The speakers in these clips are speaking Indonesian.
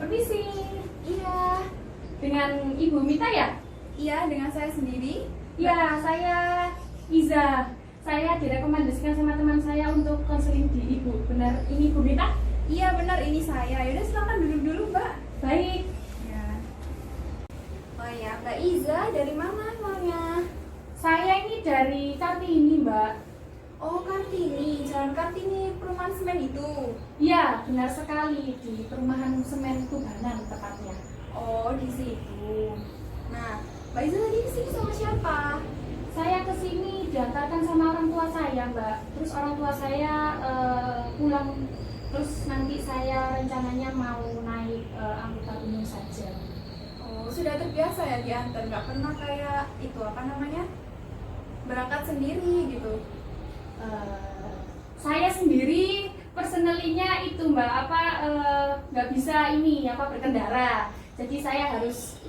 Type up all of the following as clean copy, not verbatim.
Permisi, Iya, dengan Ibu Mita ya? iya dengan saya sendiri. Ya, saya Iza. Saya direkomendasikan sama teman saya untuk konseling di Ibu. Benar ini Ibu Mita? Iya benar ini saya. Yaudah silakan duduk dulu Mbak. Baik. Ya. Oh ya, Mbak Iza dari mana asalnya? Saya ini dari Kartini, Mbak. Oh Kartini, Jalan Kartini perumahan semen itu. Ya, benar sekali di perumahan semen Tubanan tepatnya. Oh di situ. Nah, Mbak Iza tadi kesini sama siapa? Saya kesini diantarkan sama orang tua saya, Mbak. Terus orang tua saya pulang. Terus nanti saya rencananya mau naik angkutan umum saja. Oh sudah terbiasa ya diantar, nggak pernah kayak itu apa namanya berangkat sendiri gitu. Saya sendiri personalinya itu Mbak nggak bisa ini berkendara. Jadi saya harus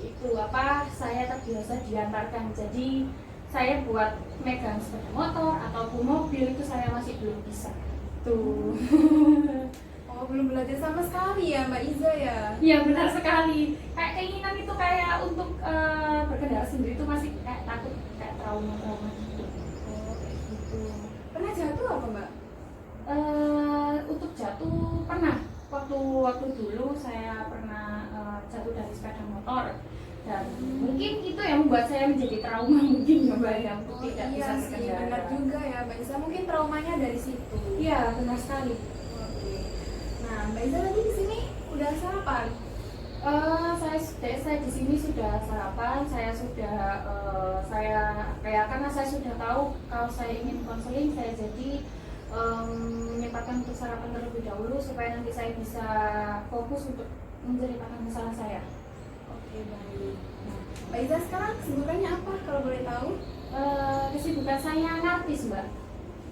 saya terbiasa diantarkan. Jadi saya buat megang sepeda motor ataupun mobil itu saya masih belum bisa. Tuh. Oh belum belajar sama sekali ya Mbak Iza ya? Iya benar sekali. Kayak keinginan itu kayak untuk berkendara sendiri itu masih kayak takut, kayak trauma gitu. Oh kayak gitu. Pernah jatuh apa Mbak? Untuk jatuh pernah. Waktu dulu saya pernah jatuh dari sepeda motor dan mungkin itu yang membuat saya menjadi trauma mungkin ya Mbak yang tidak bisa Iya sih, berkendara. benar juga ya Mbak Iza, mungkin traumanya dari situ. Iya benar sekali. Oke. Nah Mbak Iza tadi di sini udah sarapan? Saya di sini sudah sarapan. Karena saya sudah tahu kalau saya ingin konseling, saya jadi menyempatkan untuk sarapan terlebih dahulu supaya nanti saya bisa fokus untuk menceritakan masalah saya. Oke baik. Nah Mbak Iza sekarang kesibukannya apa kalau boleh tahu? Kesibukan saya ngartis Mbak.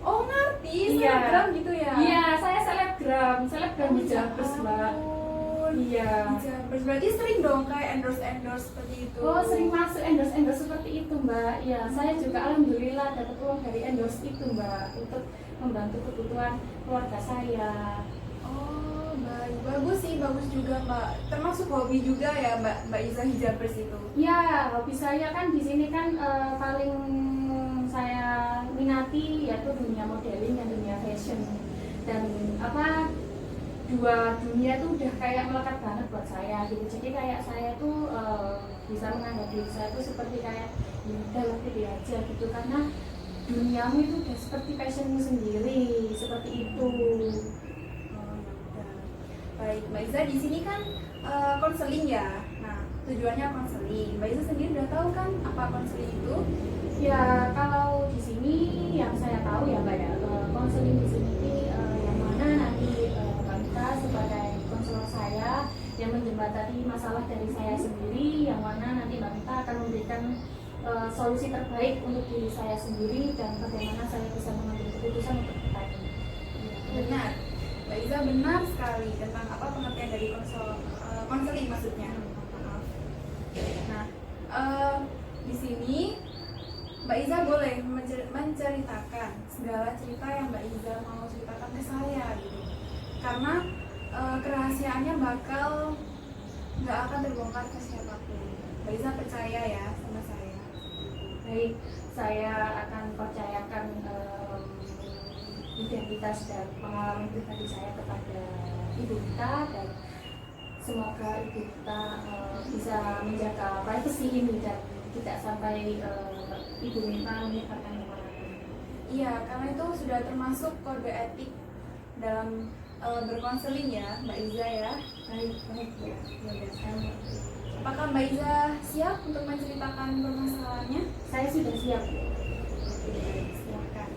Oh ngerti, Iya. selebgram gitu ya? Iya, saya selebgram di Jakarta Mbak. Iya. Hijabers, berarti sering dong kayak endorse seperti itu. Oh, sering masuk endorse seperti itu Mbak. Ya, saya juga alhamdulillah dapat uang dari endorse itu Mbak untuk membantu kebutuhan keluarga saya. Oh baik, bagus sih, bagus juga Mbak. Termasuk hobi juga ya Mbak Iza hijabers itu. Ya, hobi saya kan di sini kan paling saya minati yaitu dunia modeling dan dunia fashion. Dan dua dunia itu udah kayak melekat banget buat saya gitu. Jadi kayak saya tuh bisa menganggap diri saya tuh seperti kayak ya udah lah pede aja gitu, karena duniamu itu udah seperti passionmu sendiri, seperti itu. Oh ya. Baik, Mbak Iza di sini kan konseling ya. Nah, tujuannya konseling. Mbak Iza sendiri udah tahu kan apa konseling itu? Ya kalau di sini yang saya tahu ya Mbak ya, konseling di sini yang mana nanti Mbak Mita sebagai konselor saya yang menjembatani masalah dari saya sendiri, yang mana nanti Mbak Mita akan memberikan solusi terbaik untuk diri saya sendiri dan bagaimana saya bisa mengambil keputusan untuk bertanya. Benar. Mbak Iza benar sekali tentang apa pengertian dari konseling maksudnya. Maaf. Nah, di sini Mbak Iza boleh menceritakan segala cerita yang Mbak Iza mau ceritakan ke saya gitu. Karena kerahasiaannya bakal nggak akan terbongkar ke siapapun. Mbak Iza percaya ya sama saya. Baik, saya akan percayakan identitas dan pengalaman pribadi saya kepada Ibu Mita, dan semoga Ibu Mita bisa menjaga privasi ini dan tidak sampai Ibu Mita menyebarkan kemanapun. Iya, karena itu sudah termasuk kode etik dalam berkonseling ya, Mbak Iza ya. Baik Bu. Ya, saya mengerti. Apakah Mbak Iza siap untuk menceritakan permasalahannya? Saya sudah siap Bu. Oke, silakan.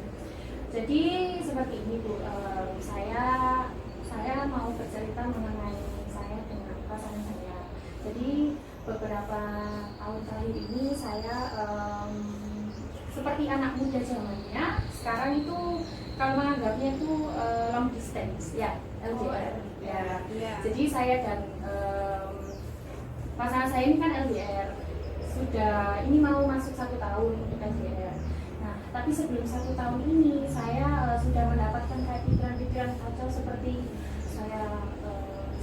Jadi seperti ini Bu, saya mau bercerita mengenai saya dengan pasangan saya. Jadi beberapa tahun terakhir ini saya seperti anak muda zamannya sekarang itu kalau menganggapnya itu long distance ya, LDR. Iya. Jadi saya dan pasangan saya ini kan LDR, sudah ini mau masuk 1 tahun untuk LDR. Nah, tapi sebelum 1 tahun ini saya sudah mendapatkan kayak pikiran-pikiran kacau seperti saya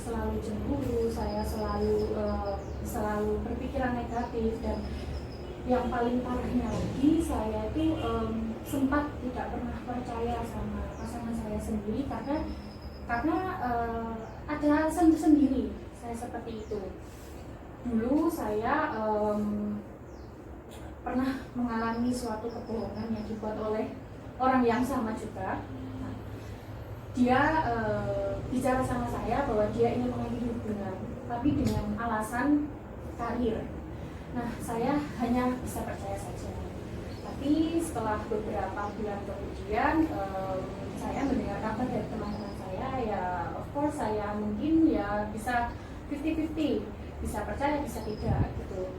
selalu cemburu, saya selalu berpikiran negatif, dan yang paling parahnya lagi saya itu sempat tidak pernah percaya sama pasangan saya sendiri karena ada alasan sendiri saya seperti itu. Dulu saya pernah mengalami suatu kebohongan yang dibuat oleh orang yang sama juga. Nah, dia bicara sama saya bahwa dia ingin mengakhiri hubungan, tapi dengan alasan karir. Nah, saya hanya bisa percaya saja. Tapi setelah beberapa bulan kemudian saya mendengar kabar dari teman-teman saya, ya of course saya mungkin ya bisa 50-50, bisa percaya bisa tidak gitu.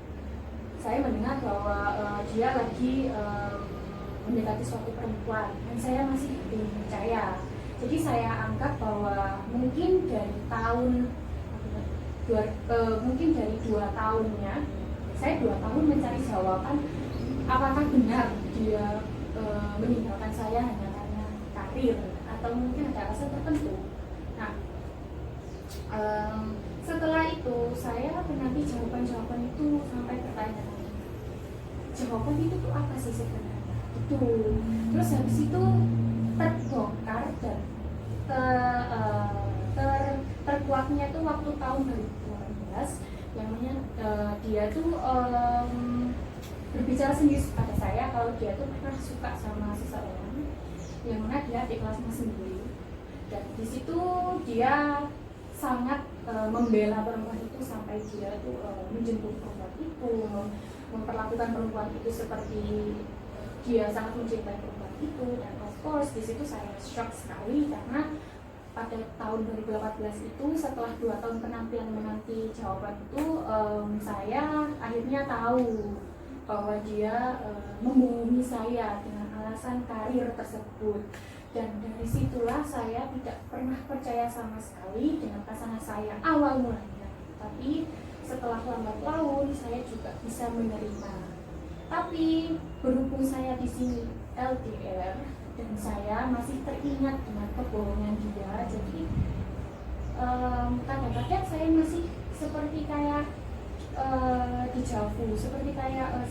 Saya mendengar bahwa dia lagi mendekati suatu perempuan, dan saya masih belum percaya. Jadi saya anggap bahwa mungkin dari dari 2 tahunnya, saya 2 tahun mencari jawaban apakah benar dia meninggalkan saya hanya karena karir atau mungkin ada alasan tertentu. Nah, setelah itu saya menanti jawaban-jawaban itu sampai bertanya, jawaban itu tuh apa sih sebenarnya? Itu terus habis itu terbongkar dan terkuaknya itu waktu tahun 2018, yang mana dia tuh berbicara sendiri pada saya kalau dia tuh pernah suka sama seseorang, yang mana dia di kelasnya sendiri, dan di situ dia sangat membela perempuan itu sampai dia tuh menjemput perempuan itu, memperlakukan perempuan itu seperti dia sangat mencintai perempuan itu. Dan of course di situ saya shock sekali, karena pada tahun 2018 itu setelah 2 tahun penantian menanti jawaban itu, saya akhirnya tahu bahwa dia membohongi saya dengan alasan karir tersebut. Dan dari situlah saya tidak pernah percaya sama sekali dengan pasangan saya awal mulanya. Tapi setelah lambat laun saya juga bisa menerima. Tapi berhubung saya di sini LDR dan saya masih teringat dengan kebohongan dia, jadi kadang-kadang saya masih seperti kayak dejavu, seperti kayak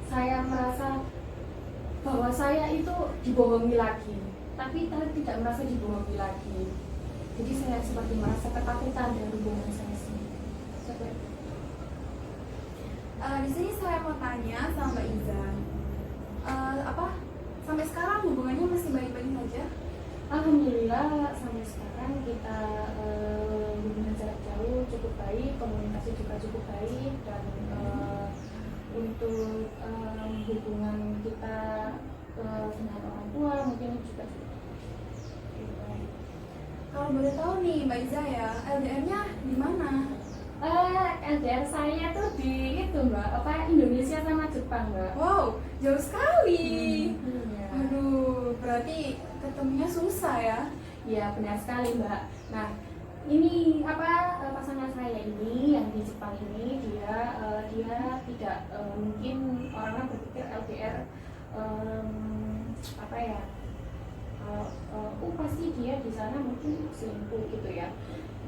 saya merasa bahwa saya itu dibohongi lagi, tapi tidak merasa dibohongi lagi. Jadi saya seperti merasa ketakutan dari hubungan saya sendiri. Di sini saya mau tanya sama Mbak Iza, sampai sekarang hubungannya masih baik-baik saja? Alhamdulillah sampai sekarang kita hubungan jarak jauh cukup baik, komunikasi juga cukup baik, dan untuk hubungan kita dengan orang tua mungkin juga cukup baik. Kalau boleh tahu nih Mbak Iza ya, LDR-nya di mana? LDR saya tuh di itu Mbak, Indonesia sama Jepang Mbak. Wow, jauh sekali. Iya. Aduh, berarti ketemunya susah ya? Iya benar sekali Mbak. Nah ini pasangan saya ini yang di Jepang ini, dia tidak mungkin orang-orang berpikir LDR pasti dia di sana mungkin selingkuh gitu ya.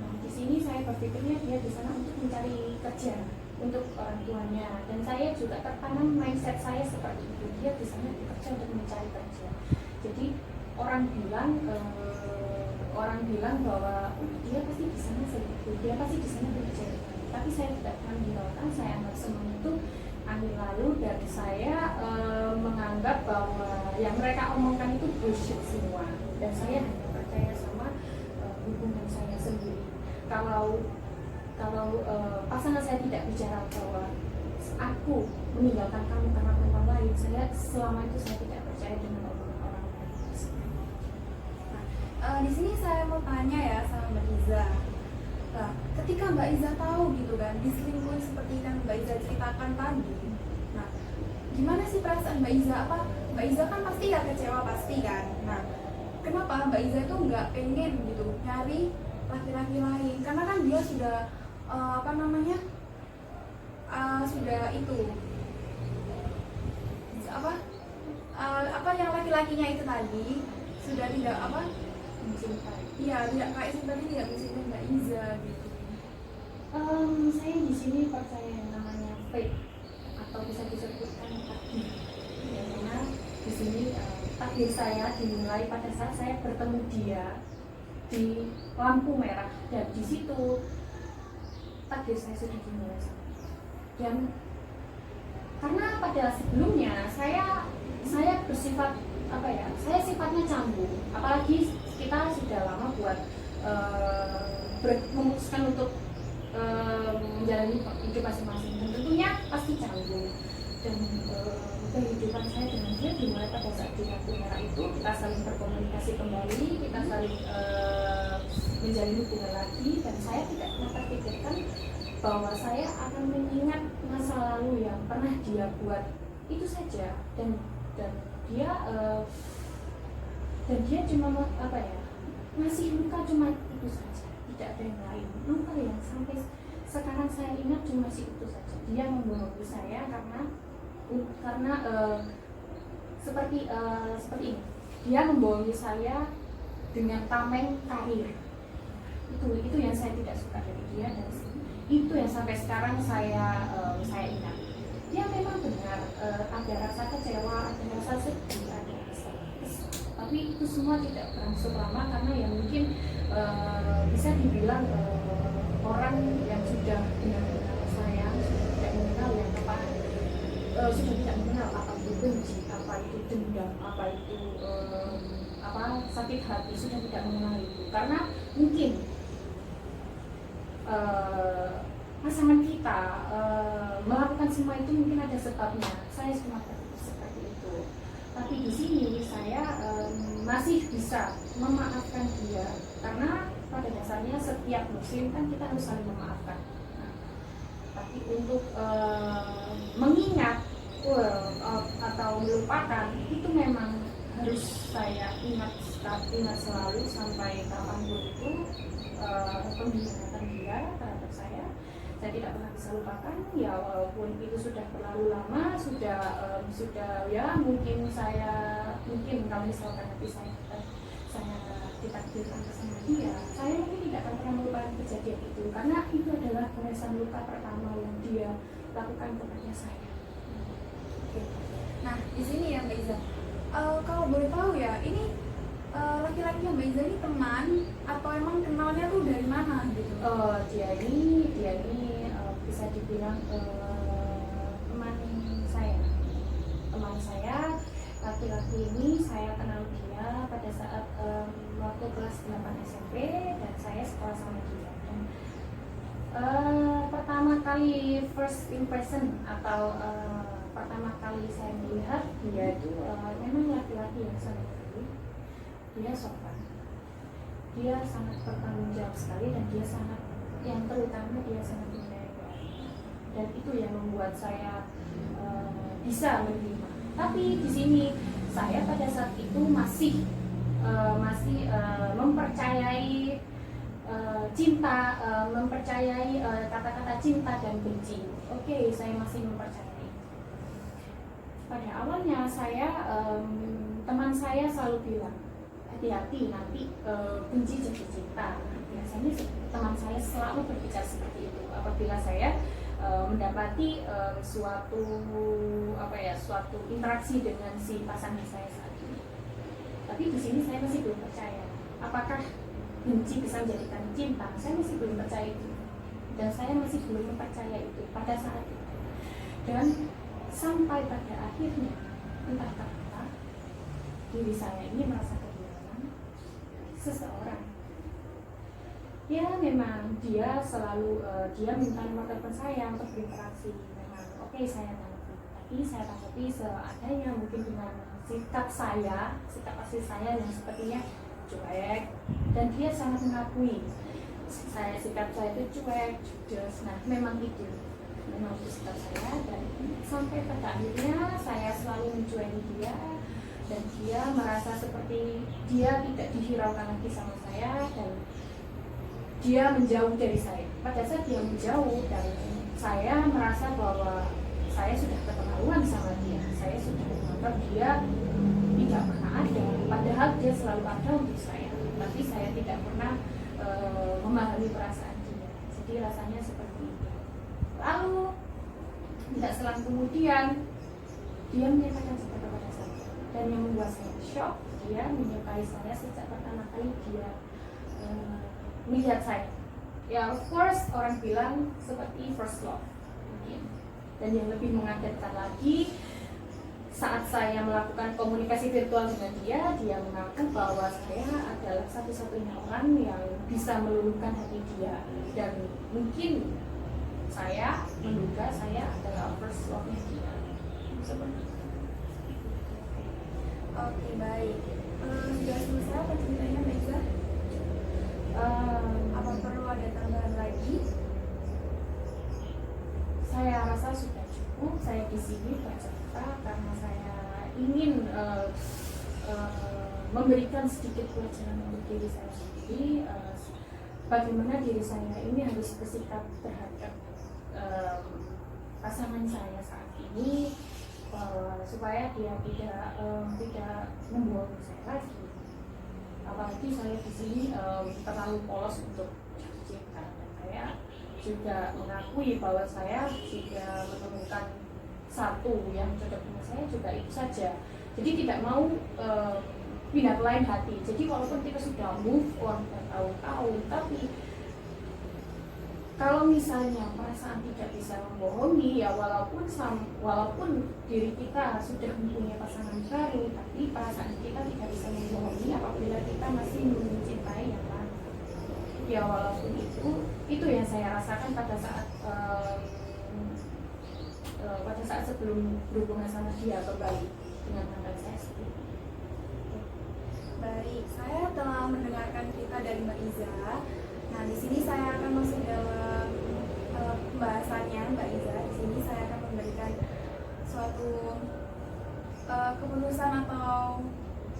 Nah di sini saya berpikirnya dia di sana untuk mencari kerja untuk orang tuanya, dan saya juga tertanam mindset saya seperti itu, dia di sana bekerja untuk mencari kerja. Jadi orang bilang bahwa dia pasti di sana selingkuh, dia pasti di sana bekerja. Tapi saya tidak pernah menghiraukan, saya anggap semua itu angin lalu, dan saya menganggap bahwa yang mereka omongkan itu bullshit semua, dan saya hanya percaya sama hubungan saya sendiri. Kalau pasangan saya tidak bicara bahwa aku meninggalkan kamu karena perempuan lain, selama itu saya tidak percaya dengan omongan orang lain. Di sini saya mau tanya ya sama Mbak Iza. Nah, ketika Mbak Iza tahu gitu kan diselingkuhin seperti yang Mbak Iza ceritakan tadi, nah gimana sih perasaan Mbak Iza? Mbak Iza kan pasti ya kecewa pasti kan. Nah, kenapa Mbak Iza itu nggak pengen gitu nyari laki-laki lain? Karena kan dia sudah sudah itu yang laki-lakinya itu tadi sudah tidak mencintai. Iya, tidak kayak tadi tidak mencintai Mbak Iza gitu. Saya di sini percaya yang namanya fate atau bisa disebutkan takdir. Yang mana di sini takdir saya dimulai pada saat saya bertemu dia di lampu merah, dan di situ takdir saya sudah dimulai. Dan karena pada sebelumnya saya bersifat apa ya, saya sifatnya canggung, apalagi kita sudah lama buat memutuskan untuk menjalani hidup masing-masing, dan tentunya pasti canggung. Dan kehidupan saya dengan dia dimulai pada saat di lampu merah itu, kita saling berkomunikasi kembali, kita saling menjalin hubungan lagi, dan saya tidak pernah terpikirkan bahwa saya akan mengingat masa lalu yang pernah dia buat, itu saja. Dan dia cuma apa ya, ngasih luka cuma itu saja, tidak ada yang lain. Luka yang sampai sekarang saya ingat cuma itu saja. Dia membohongi saya karena seperti ini. Dia membohongi saya dengan tameng karir. Itu yang saya tidak suka dari dia, dan itu yang sampai sekarang saya ingat. Dia memang benar ada rasa kecewa, ada rasa sedih, ada rasa kesal. Tapi itu semua tidak berlangsung lama, karena ya mungkin bisa dibilang orang yang sudah benar-benar sayang, sudah tidak mengenal yang apa, sudah tidak mengenal apa itu benci, apa itu dendam, apa itu sakit hati, sudah tidak mengenal itu. Karena mungkin pasangan kita melakukan semua itu mungkin ada sebabnya. Saya cuma seperti itu. Tapi di sini saya masih bisa memaafkan dia, karena pada dasarnya setiap muslim kan kita harus saling memaafkan. Nah, tapi untuk mengingat atau melupakan itu memang harus saya ingat selalu sampai kapanpun itu. Pengkhianatan dia terhadap saya tidak pernah bisa lupakan, ya walaupun itu sudah terlalu lama, sudah ya mungkin kalau misalkan nanti saya ditakdirkan bersama dia, saya mungkin tidak akan pernah melupakan kejadian itu, karena itu adalah goresan luka pertama yang dia lakukan kepada saya. Oke. Nah di sini ya Mbak Iza, kalau boleh tahu ya, ini laki-laki yang Mbak Iza ini teman atau emang kenalnya tuh dari mana gitu? Dia ini bisa dibilang teman saya laki-laki ini. Saya kenal dia pada saat waktu kelas 8 SMP, dan saya sekolah sama dia. Dan pertama kali first impression atau pertama kali saya melihat dia itu memang laki-laki yang sangat baik. Dia sopan, dia sangat bertanggung jawab sekali, dan dia sangat, yang terutama dia sangat menyayangi, dan itu yang membuat saya bisa menerima. Tapi di sini saya pada saat itu masih mempercayai cinta, mempercayai kata-kata cinta dan benci. Oke, saya masih mempercayai. Pada awalnya teman saya selalu bilang, hati-hati nanti benci jadi cinta. Biasanya teman saya selalu berbicara seperti itu apabila saya mendapati suatu interaksi dengan si pasangan saya saat ini. Tapi di sini saya masih belum percaya apakah benci bisa menjadikan cinta. Saya masih belum percaya itu, dan saya masih belum mempercaya itu pada saat itu. Dan sampai pada akhirnya entah kenapa diri saya ini merasa seseorang. Ya memang dia selalu dia minta nomor telepon saya untuk berinteraksi. Memang oke, saya tanggapi, tapi saya tanggapi seadanya, mungkin dengan sikap asli saya yang sepertinya cuek, dan dia sangat mengakui sikap saya itu cuek, judes. Nah memang itu sikap saya, dan sampai pada akhirnya saya selalu mencueki dia, dan dia merasa seperti dia tidak dihiraukan lagi sama saya, dan dia menjauh dari saya. Pada saat dia menjauh, dan saya merasa bahwa saya sudah keterlaluan sama dia, saya sudah menganggap dia tidak pernah ada, padahal dia selalu ada untuk saya. tapi saya tidak pernah memahami perasaan dia. Jadi rasanya seperti itu. Lalu tidak selang kemudian dia menyatakan suka kepada saya, dan yang membuat saya shock, dia menyukai saya sejak pertama kali dia melihat saya. Ya, of course orang bilang seperti first love mungkin. Dan yang lebih mengagetkan lagi, saat saya melakukan komunikasi virtual dengan dia mengaku bahwa saya adalah satu-satunya orang yang bisa meluluhkan hati dia, dan mungkin saya menduga saya adalah first love-nya dia. Seperti itu. Oke, baik. Sudah selesai apa ceritanya, Mbak Iza? Apa perlu ada tambahan lagi? Saya rasa sudah cukup. Saya di sini bercerita karena saya ingin memberikan sedikit pelajaran untuk diri saya sendiri, bagaimana diri saya ini harus bersikap terhadap pasangan saya saat ini, supaya dia tidak membohongi saya lagi. Apalagi saya di sini terlalu polos untuk cinta, dan saya juga mengakui bahwa saya jika menemukan satu yang cocok dengan saya juga itu saja. Jadi tidak mau pindah ke lain hati. Jadi walaupun kita sudah move on bertahun-tahun, tapi kalau misalnya perasaan tidak bisa membohongi, ya walaupun diri kita sudah mempunyai pasangan baru, tapi perasaan kita tidak bisa membohongi apabila kita masih mencintai yang lama. Ya walaupun itu yang saya rasakan pada saat sebelum berhubungan sama dia kembali dengan mantan saya sendiri. Baik, saya telah mendengarkan cerita dari Mbak Iza. Nah, di sini saya akan masuk dalam pembahasannya, Mbak Iza. Di sini saya akan memberikan suatu keputusan atau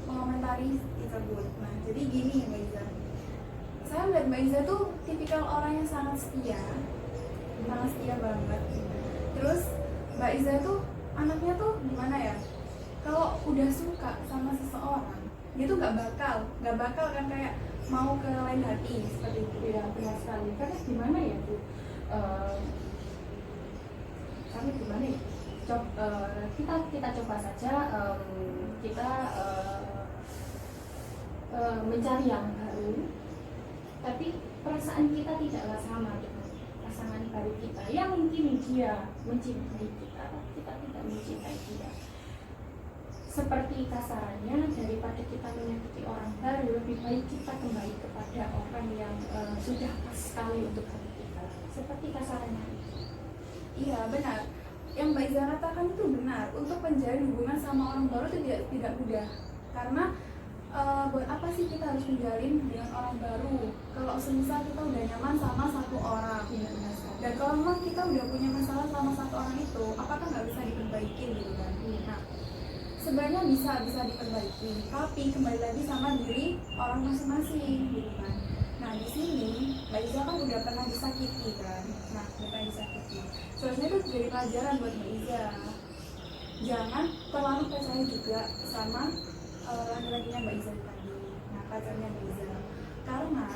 mengomentari tersebut. Nah, jadi gini Mbak Iza. Saya melihat Mbak Iza tuh tipikal orang yang sangat setia banget. Terus Mbak Iza tuh anaknya tuh gimana ya? Kalau udah suka sama seseorang, dia tuh gak bakal kan kayak mau ke lain hati seperti itu. Ya benar sekali. Karena gimana ya Bu? Kami gimana ya? Kita coba saja kita mencari yang baru, tapi perasaan kita tidaklah sama dengan pasangan baru kita. Yang mungkin dia mencintai kita, tapi kita tidak mencintai dia. Seperti kasarannya, daripada kita menyakiti orang baru, lebih baik kita kembali kepada orang yang sudah pas sekali untuk hati kita. Seperti kasarannya. Iya benar. Yang Mbak Iza katakan itu benar. Untuk menjalin hubungan sama orang baru itu tidak mudah. Karena buat apa sih kita harus menjalin dengan orang baru kalau semisal kita udah nyaman sama satu orang? Dan kalau memang kita udah punya masalah sama satu orang itu, apakah nggak bisa diperbaiki gitu kan? Nah, sebenarnya bisa diperbaiki, tapi kembali lagi sama diri orang masing-masing gitu kan. Nah, di sini Mbak Iza kan udah pernah disakiti kan. Nah, udah pernah disakiti. Seharusnya itu jadi pelajaran buat Mbak Iza. Jangan terlalu percaya juga sama laki-lakinya Mbak Iza tadi. Nah, pacarnya Mbak Iza. Karena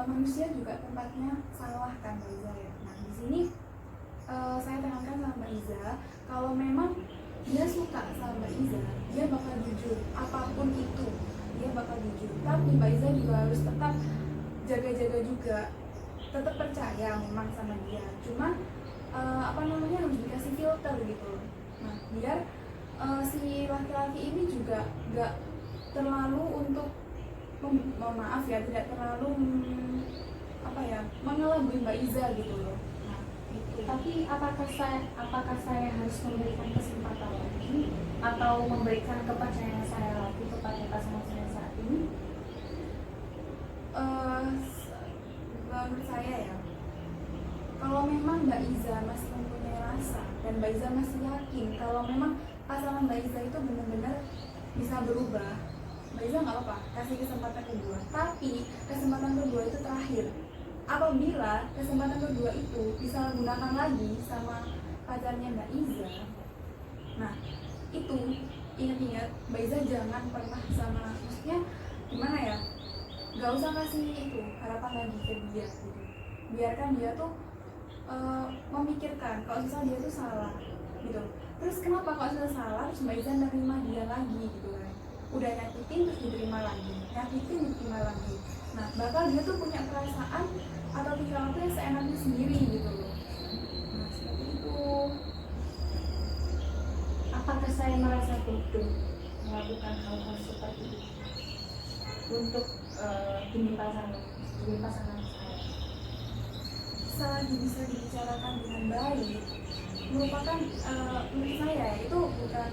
manusia juga tempatnya salah kan Mbak Iza ya. Nah, di sini saya tekankan sama Mbak Iza, kalau memang dia suka sama Mbak Iza, dia bakal jujur apapun itu, dia bakal jujur. Tapi Mbak Iza juga harus tetap jaga-jaga juga, tetap percaya memang sama dia. Cuma harus dikasih filter gitu. Nah, biar si laki-laki ini juga nggak terlalu untuk maaf ya, tidak terlalu mengelabui Mbak Iza gitu loh. Nah, gitu. Tapi apakah saya harus memberikan kesempatan lagi atau memberikan kepercayaan saya lagi kepada pasangan saya saat ini? Menurut saya ya, kalau memang Mbak Iza masih mempunyai rasa dan Mbak Iza masih yakin kalau memang pasangan Mbak Iza itu benar-benar bisa berubah, Mbak Iza nggak apa-apa kasih kesempatan kedua. Tapi kesempatan kedua itu terakhir. Apabila kesempatan kedua itu bisa gunakan lagi sama pacarnya Mbak Iza, nah itu ingat-ingat Mbak Iza jangan pernah maksudnya gimana ya, nggak usah kasih itu harapan lagi ke dia gitu. Biarkan dia tuh memikirkan kalau misalnya dia tuh salah gitu. Terus kenapa kalau sudah salah terus Mbak Iza nerima dia lagi gitu kan, udah nyakitin terus diterima lagi, nyakitin diterima lagi. Nah bakal dia tuh punya perasaan atau pikiran tuh yang seenaknya sendiri gitu loh. Nah seperti itu. Apakah saya merasa bodoh melakukan hal-hal seperti itu untuk demi pasangan saya? Selagi bisa dibicarakan dengan baik, merupakan menurut saya itu bukan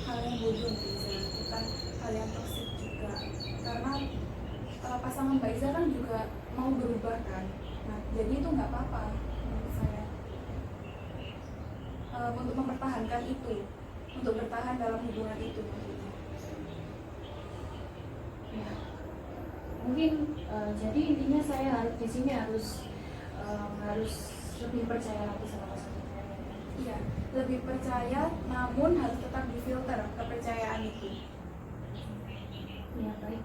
hal yang bodoh Mbak Iza, bukan hal yang toksik juga, karena pasangan Mbak Iza kan juga mau berubah kan. Nah jadi itu nggak apa-apa menurut saya, untuk mempertahankan itu, untuk bertahan dalam hubungan itu maksudnya. Ya. Mungkin jadi intinya saya harus di sini harus lebih percaya lagi sama pasangan saya. Iya, lebih percaya namun harus tetap difilter kepercayaan itu. Ya baik.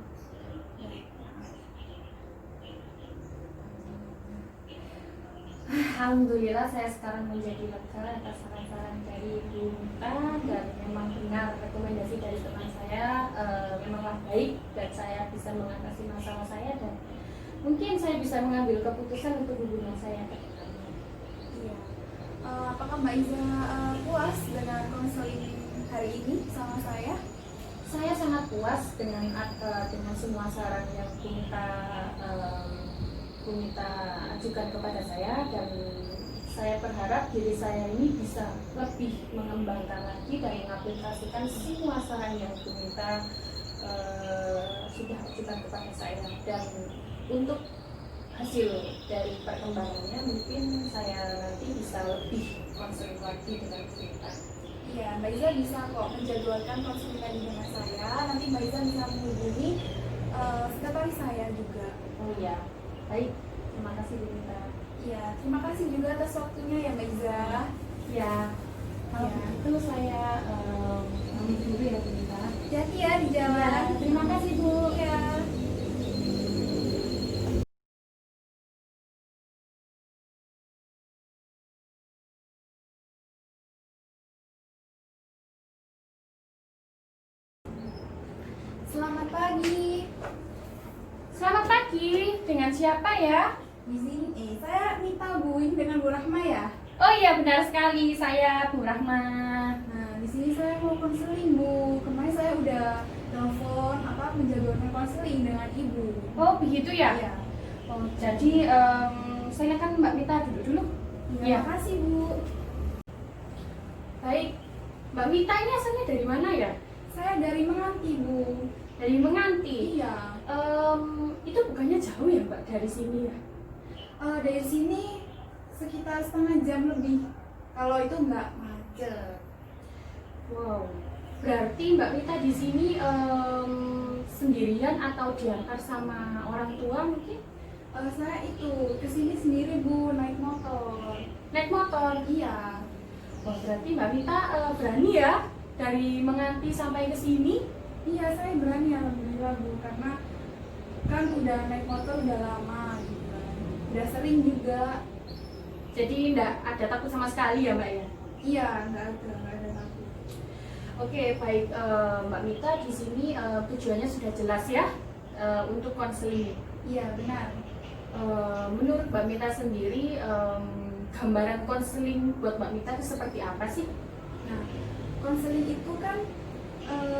Alhamdulillah saya sekarang menjadi lega atas saran-saran dari Ibu Mita, dan memang benar rekomendasi dari teman saya memanglah baik dan saya bisa mengatasi masalah saya, dan mungkin saya bisa mengambil keputusan untuk hubungan saya ke depannya. Iya. Apakah Mbak Iza puas dengan konseling hari ini sama saya? Saya sangat puas dengan semua saran yang Bu Mita ajukan kepada saya, dan saya berharap diri saya ini bisa lebih mengembangkan lagi dan mengaplikasikan semua saran yang Bu Mita sudah ajukan kepada saya, dan untuk hasil dari perkembangannya mungkin saya nanti bisa lebih konseling lagi dengan Bu Mita. Iya, Mbak Iza bisa kok menjadwalkan konseling tadi dengan saya. Nanti Mbak Iza bisa menghubungi sekretaris saya juga. Oh iya, baik, terima kasih Bu Mita. Iya, terima kasih juga atas waktunya ya Mbak Iza. Ya, kalau Ya. begitu saya pamit dulu ya Bu Mita. Hati-hati ya di jalan. Ya, terima kasih Bu. Ya. Selamat pagi. Selamat pagi, dengan siapa ya? Di sini saya Mita Bu, ini dengan Bu Rahma ya. Oh iya, benar sekali, saya Bu Rahma. Nah, di sini saya mau konseling Bu. Kemarin saya udah telepon menjadwalkan konseling dengan Ibu. Oh begitu ya? Iya. Oh, jadi silakan Mbak Mita duduk dulu. Terima kasih Bu. Baik, Mbak Mita ini asalnya dari mana ya? Saya dari Menganti Bu. Dari Menganti. Iya. Itu bukannya jauh ya Mbak dari sini ya? Dari sini sekitar setengah jam lebih. Kalau itu nggak macet. Wow. Berarti Mbak Mita di sini sendirian atau diantar sama orang tua mungkin? Saya itu kesini sendiri Bu, naik motor. Naik motor. Iya. Wah, berarti Mbak Mita berani ya dari Menganti sampai ke sini? Iya, saya berani alhamdulillah Bu, karena kan udah naik motor udah lama gitu kan. Udah sering juga. Jadi enggak ada takut sama sekali ya Mbak ya? Iya, nggak ada takut. Oke, baik Mbak Mita, di sini tujuannya sudah jelas ya untuk konseling. Iya, benar. Menurut Mbak Mita sendiri, gambaran konseling buat Mbak Mita itu seperti apa sih? Nah, konseling itu kan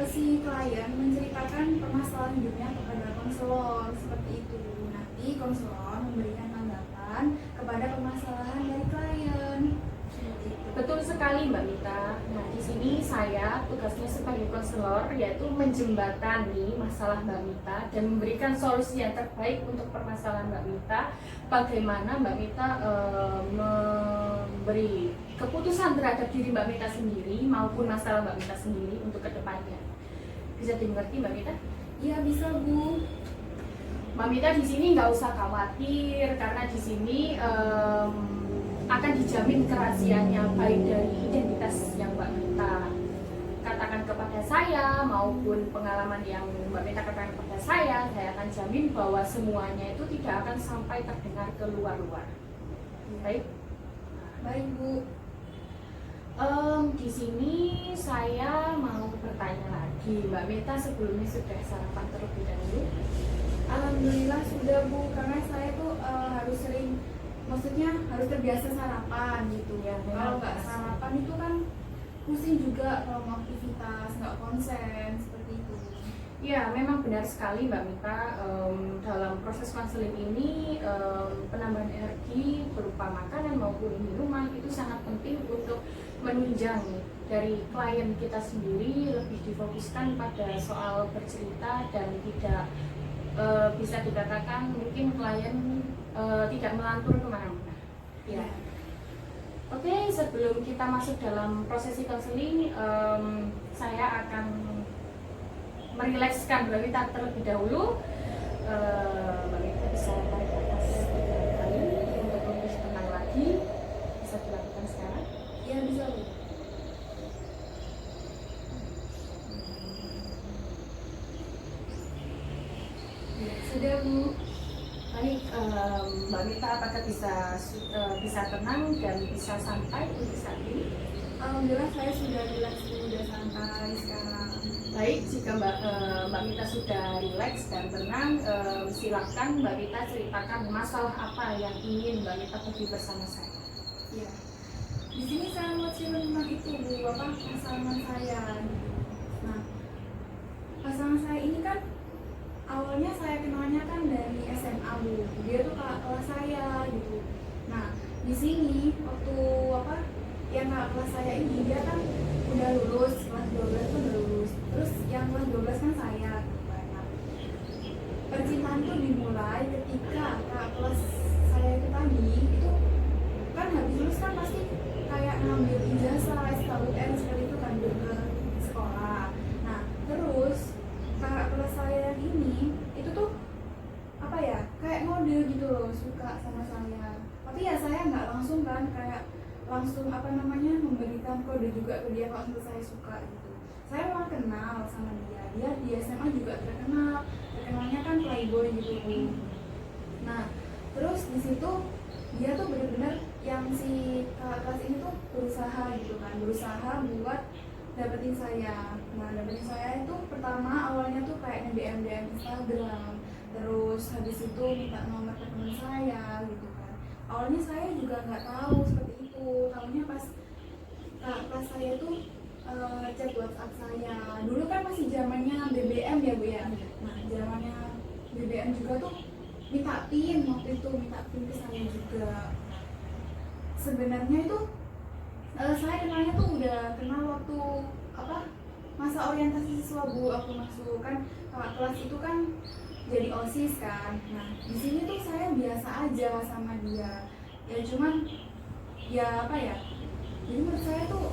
si klien menceritakan permasalahan hidupnya kepada konselor seperti itu. Nanti konselor memberikan tanggapan kepada permasalahan dari klien. Seperti itu. Betul sekali Mbak Mita. Nah, di sini saya tugasnya sebagai konselor yaitu menjembatani masalah Mbak Mita dan memberikan solusi yang terbaik untuk permasalahan Mbak Mita. Bagaimana Mbak Mita memberi keputusan terhadap diri Mbak Mita sendiri maupun masalah Mbak Mita sendiri untuk kedepannya. Bisa dimengerti Mbak Mita? Iya, bisa Bu. Mbak Mita di sini nggak usah khawatir karena di sini akan dijamin kerahasiaannya baik dari identitas yang Mbak Mita katakan kepada kepada saya maupun pengalaman yang Mbak Mita katakan kepada saya akan jamin bahwa semuanya itu tidak akan sampai terdengar ke luar-luar. Baik. Baik Bu. Di sini saya mau bertanya lagi, Mbak Mita sebelumnya sudah sarapan terlebih dahulu? Alhamdulillah sudah Bu, karena saya tuh harus sering, maksudnya harus terbiasa sarapan gitu ya. Kalau nggak sarapan itu kan pusing juga kalau mau aktivitas, nggak konsen seperti itu. Ya, memang benar sekali Mbak Mita. Dalam proses konseling ini penambahan energi berupa makanan maupun minuman itu sangat penting untuk menunjang dari klien kita sendiri, lebih difokuskan pada soal bercerita dan tidak bisa dikatakan mungkin klien tidak melantur kemana-mana. Ya. Oke, sebelum kita masuk dalam prosesi konseling, saya akan merilekskan Mbak Mita terlebih dahulu. Mbak Mita bisa tarik nafas kali untuk lebih tenang lagi. Bisa dilakukan sekarang? Iya bisa Bu. Ya, sudah Bu. Baik, Mbak Mita apakah bisa tenang dan bisa santai untuk saat ini? Alhamdulillah saya sudah rileks Bu, sudah santai sekarang. Baik, jika Mbak Mita sudah rileks dan tenang, silakan Mbak Mita ceritakan masalah apa yang ingin Mbak Mita pergi bersama saya. Ya. Di sini saya mau cerita tentang itu Bu, apa pasangan saya. Nah, pasangan saya ini kan awalnya saya kenalnya kan dari SMA Bu. Dia tuh kakak kelas saya gitu. Nah, di sini waktu apa yang kakak kelas saya ini dia kan udah lulus, kelas 12 tuh udah lulus. Terus yang kelas 12 kan saya gitu kan. Nah, percintaan tuh dimulai ketika kakak kelas saya itu tadi itu kan habis lulus kan pasti kayak ngambil ijazah SKUN seperti itu kan ke sekolah. Nah, terus kakak kelas saya yang ini itu tuh apa ya kayak ngode gitu loh, suka sama saya. Tapi ya saya nggak langsung kan kayak langsung apa namanya memberikan kode juga ke dia kalau saya suka gitu. Saya memang kenal sama dia. Dia di SMA juga terkenalnya kan playboy gitu. Nah, terus di situ dia tuh bener-bener yang si kakak kelas ini tuh berusaha buat dapetin saya. Nah, dapetin saya itu pertama awalnya tuh kayak nge-DM Instagram, terus habis itu minta nomor teman saya gitu kan. Awalnya saya juga nggak tahu seperti itu, tahunya pas kakak kelas saya tuh chat WhatsApp saya. Dulu kan masih zamannya BBM ya Bu ya. Nah, zamannya BBM juga tuh minta PIN ke saya juga. Sebenarnya itu saya kenalnya tuh udah kenal waktu apa masa orientasi siswa Bu, aku masuk kan kakak kelas itu kan jadi OSIS kan. Nah, di sini tuh saya biasa aja sama dia. Ya cuman ya apa ya? Jadi menurut saya tuh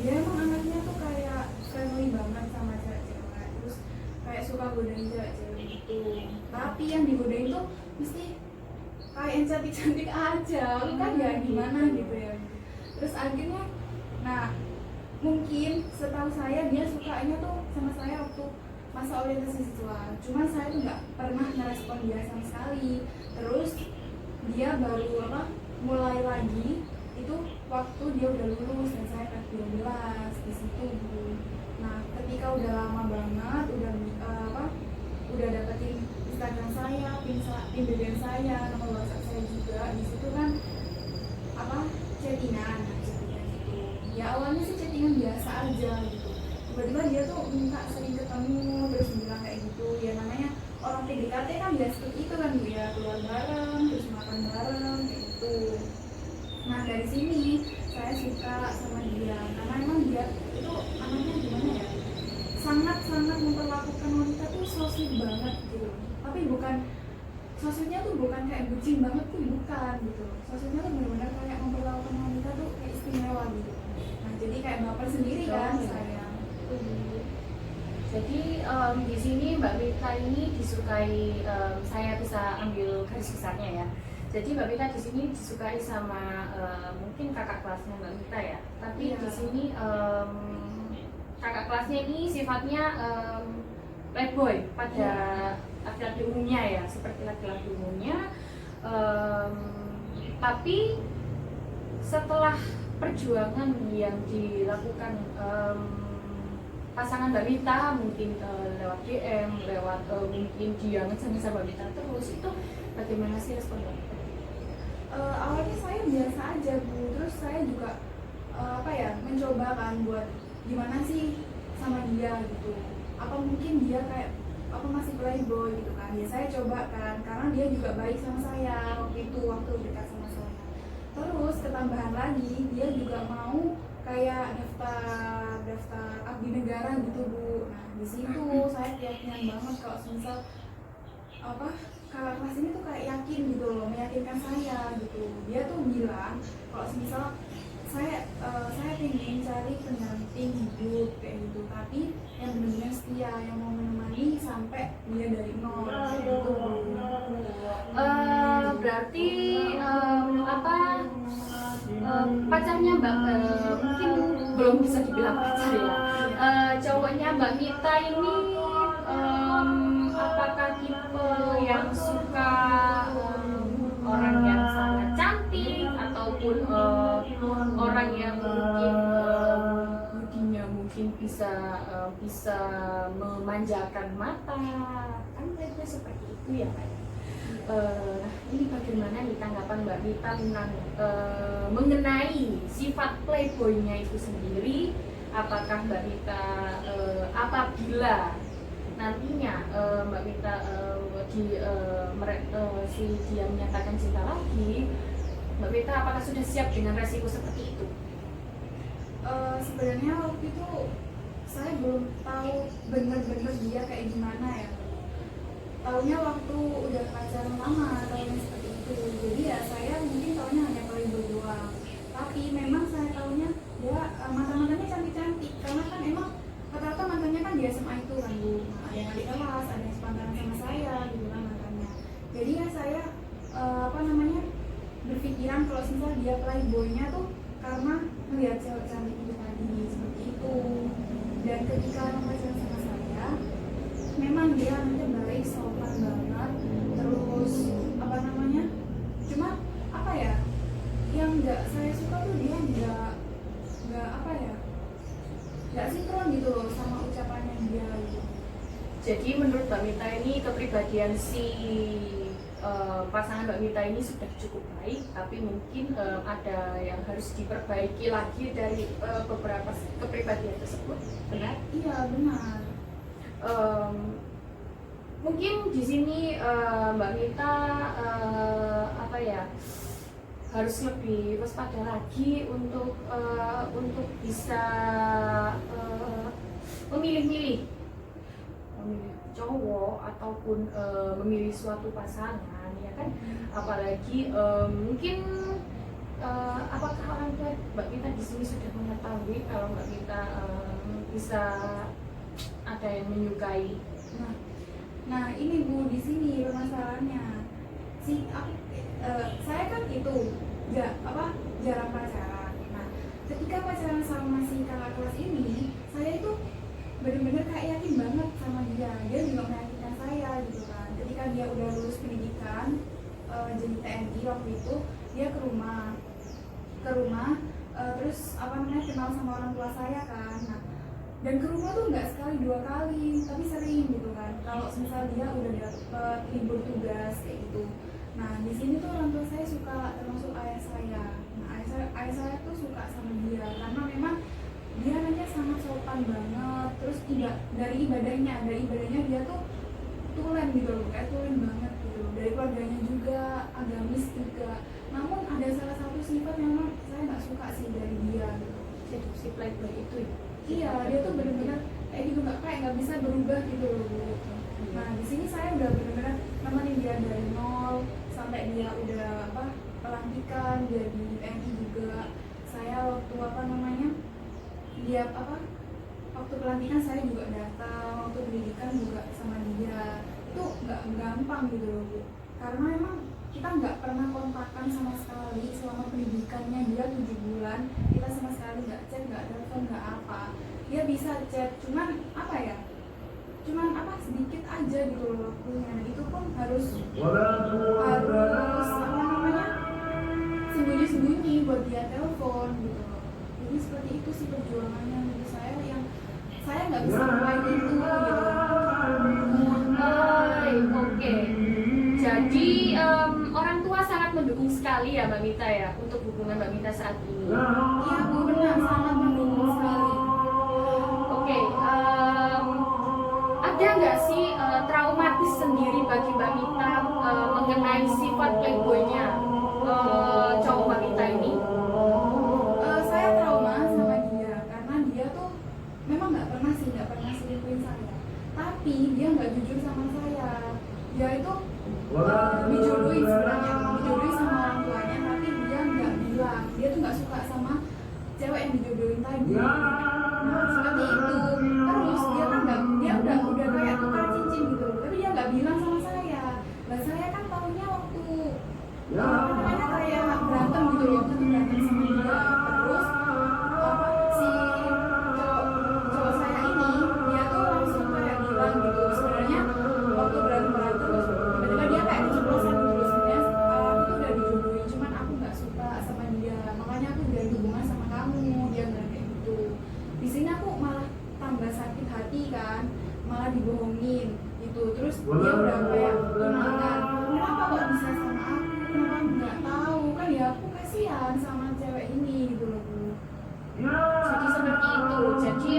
dia emang anaknya tuh kayak friendly banget sama cewek-cewek. Terus kayak suka godain cewek-cewek gitu. Tapi yang digodain tuh mesti kayak yang cantik-cantik aja. Lu kan ya gimana gitu ya. Terus akhirnya nah mungkin setahu saya dia sukanya tuh sama saya waktu masa orientasi siswa. Cuman saya tuh nggak pernah ngerespon dia sama sekali. Terus dia baru mulai lagi itu waktu dia udah lulus dan saya kelas 12 di situ Bu. Nah, ketika udah lama banget udah dapetin Instagram saya, pin BBM saya, nomor WhatsApp saya juga. Di situ kan chattingan gitu. Ya awalnya sih chattingan biasa aja gitu. Tiba-tiba dia tuh minta sering ketemu, terus bilang kayak gitu. Ya namanya orang PDKT kan ya seperti itu kan Bu ya, keluar bareng, terus makan bareng kayak gitu. Nah, dari sini saya suka sama dia karena emang dia itu anaknya gimana ya, sangat-sangat memperlakukan wanita tuh so sweet banget gitu. Tapi bukan sosisnya tuh bukan kayak bucin banget tuh, bukan gitu. Sosisnya tuh benar-benar kayak memperlakukan wanita tuh kayak istimewa gitu. Nah, jadi kayak baper sendiri kan saya. Jadi di sini Mbak Mita ini disukai, saya bisa ambil garis besarnya ya. Jadi Mbak Mita di sini disukai sama mungkin kakak kelasnya Mbak Mita ya. Tapi Iya. di sini kakak kelasnya ini sifatnya playboy pada laki-laki umumnya ya, seperti laki-laki umumnya. Tapi setelah perjuangan yang dilakukan pasangan Mbak Mita, mungkin lewat DM, lewat mungkin dia ngejar-ngejar Mbak Mita terus, itu bagaimana sih respon Mbak Mita? Awalnya saya biasa aja Bu, terus saya juga mencoba kan buat gimana sih sama dia gitu, apa mungkin dia kayak apa masih playboy gitu kan. Ya saya coba kan, karena dia juga baik sama saya waktu dekat sama saya. Terus ketambahan lagi dia juga mau kayak daftar abdi negara gitu Bu. Nah di situ saya keyakinan banget kalau misal kakak kelas ini tuh kayak yakin gitu loh, meyakinkan saya gitu. Dia tuh bilang kalau misal saya ingin cari pendamping hidup kayak gitu, tapi yang benar-benar setia, yang mau menemani sampai dia dari nol kayak gitu. Berarti pacarnya Mbak mungkin belum bisa dibilang pacar ya. Cowoknya Mbak Mita ini apakah tipe yang suka orang yang sangat cantik ataupun orang yang mungkin budinya mungkin bisa memanjakan mata, kan itu seperti itu ya Pak. Ini bagaimana nih tanggapan Mbak Mita tentang mengenai sifat playboynya itu sendiri? Apakah Mbak Mita apabila nantinya Mbak Mita si dia menyatakan cinta lagi, Mbak Mita apakah sudah siap dengan resiko seperti itu? Sebenarnya waktu itu saya belum tahu benar-benar dia kayak gimana ya. Taunya waktu udah pacaran lama, taunya seperti itu. Jadi ya saya mungkin taunya hanya playboy doang. Tapi memang saya taunya dia mantan-mantannya cantik-cantik, karena kan emang rata-rata mantannya kan di SMA itu kan Bu. Nah, ada yang adik kelas, ada yang sepantaran sama saya gitu kan mantannya. Jadi ya saya berpikiran kalau misal dia playboynya tuh karena melihat cewek cantik itu tadi seperti itu. Dan ketika pacaran sama saya, memang dia nanti baik, sopan banget, terus cuma yang nggak saya suka tuh dia nggak sinkron gitu loh sama ucapannya dia gitu. Jadi menurut Mbak Mita ini kepribadian si pasangan Mbak Mita ini sudah cukup baik, tapi mungkin ada yang harus diperbaiki lagi dari beberapa kepribadian tersebut, benar? Iya benar. Mungkin di sini Mbak Mita harus lebih waspada lagi untuk bisa memilih cowok ataupun memilih suatu pasangan, ya kan? Apalagi mungkin apakah orang tua Mbak Mita di sini sudah mengetahui kalau Mbak Mita bisa ada yang menyukai? Nah ini Bu, di sini permasalahannya. Saya kan itu jarang pacaran. Nah ketika pacaran sama si kakak kelas ini, saya itu benar-benar kayak yakin banget sama dia juga meyakinkan saya gitu kan. Ketika dia udah lulus pendidikan jadi TNI waktu itu, dia ke rumah terus kenal sama orang tua saya kan. Nah dan ke rumah tuh nggak sekali dua kali, tapi sering gitu kan. Kalau misal dia udah dapet libur tugas kayak gitu. Nah di sini tuh orang tua saya suka, termasuk ayah saya. Nah ayah saya tuh suka sama dia karena memang dia anaknya sangat sopan banget. Terus dari ibadahnya dia tuh tulen gitu loh, kayak tulen banget gitu. Dari keluarganya juga agamis juga. Namun ada salah satu sifat yang memang saya nggak suka sih dari dia gitu. Jadi si playboy itu ya? Iya, dia tuh benar-benar kayak gitu, nggak bisa berubah gitu loh gitu. Nah di sini saya udah benar-benar nemenin dia dari nol sampai dia udah pelantikan jadi TNI juga. Saya waktu dia waktu pelantikan saya juga datang, waktu pendidikan juga sama dia. Itu nggak gampang gitu loh Bu, karena emang kita nggak pernah kontakkan sama sekali selama pendidikannya dia 7 bulan. Kita sama sekali nggak chat, nggak telepon, nggak apa. dia bisa chat, cuman apa ya, cuman apa sedikit aja gitu loh waktunya. Itu pun harus apa namanya, sembunyi-sembunyi buat dia telepon gitu loh. Jadi seperti itu sih perjuangannya menurut saya, yang saya nggak bisa lakuin itu gitu. Oke. Jadi orang tua sangat mendukung sekali ya Mbak Mita ya untuk hubungan Mbak Mita saat ini. Iya Bu, benar, sangat mendukung sekali. Oke, ada nggak sih traumatis sendiri bagi Mbak Mita mengenai sifat playboynya cowok Mbak Mita ini? Saya trauma sama dia karena dia tuh memang nggak pernah selingkuhin saya, tapi dia nggak jujur sama saya. Dia itu dijodohin sebenarnya, dijodohin sama orang tuanya, tapi dia nggak bilang. Dia tuh nggak suka sama cewek yang dijodohin tadi. Nah, seperti itu. Terus dia kan dia udah kayak tukar cincin gitu, tapi dia nggak bilang sama saya. Nah, saya kan tahunya waktu namanya kayak berantem gitu loh, kan berantem sama dia. Terus apa si cowok saya ini, dia tuh langsung kayak bilang gitu, sebenarnya waktu berantem terus tiba-tiba dia kayak keceplosan gitu loh, sebenarnya aku tuh udah dijodohin, cuman aku nggak suka sama dia, makanya aku udah hubungan sama kamu. Dia bilang kayak gitu. Di sini aku malah tambah sakit hati kan, malah dibohongin gitu. Terus dia udah kayak tunangan, kenapa kok bisa sama aku, kenapa nggak tahu, kan ya aku kasihan sama cewek ini gitu loh Bu. Jadi seperti itu. Jadi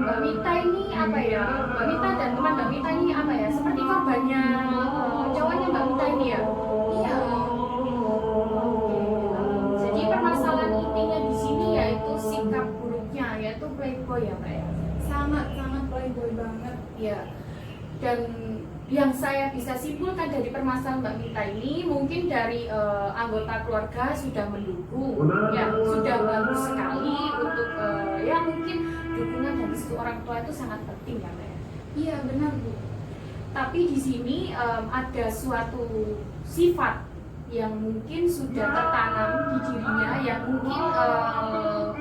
Mbak Mita ini apa ya? Mbak Mita dan teman Mbak Mita ini apa ya? Seperti korbannya cowoknya Mbak Mita ini ya? Iya. Jadi permasalahan intinya di sini yaitu sikap buruknya, yaitu playboy ya Mbak ya? Sangat playboy banget. Iya. Dan yang saya bisa simpulkan dari permasalahan Mbak Mita ini, mungkin dari anggota keluarga sudah mendukung, ya sudah bagus sekali untuk ya mungkin dukungan dari seorang tua itu sangat penting ya Mbak ya? Iya benar Bu. Tapi di sini ada suatu sifat yang mungkin sudah tertanam di dirinya, yang mungkin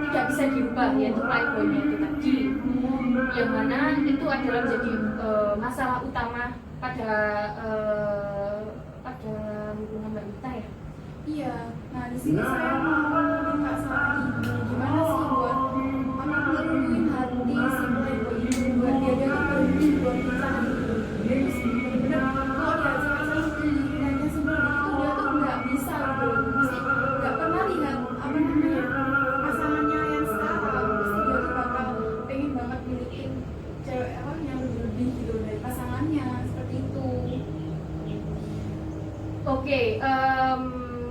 tidak bisa dirubah, yaitu playboynya itu tadi, yang mana itu adalah menjadi masalah utama pada hubungan Mbak Mita ya. Iya. Nah di sini saya mau minta saran nih, gimana sih buat apa ngeluhin hati si playboy ini, buat dia berhenti buat bicara gitu. Dia tuh bener-bener kalau dia cewek nanya seperti itu, dia tuh nggak bisa gitu, mesti nggak pernah lihat apa namanya pasangannya yang sekarang, pasti dia tuh bakal pengen banget milikin cewek apa yang lebih gitu dari pasangannya, seperti itu. Oke,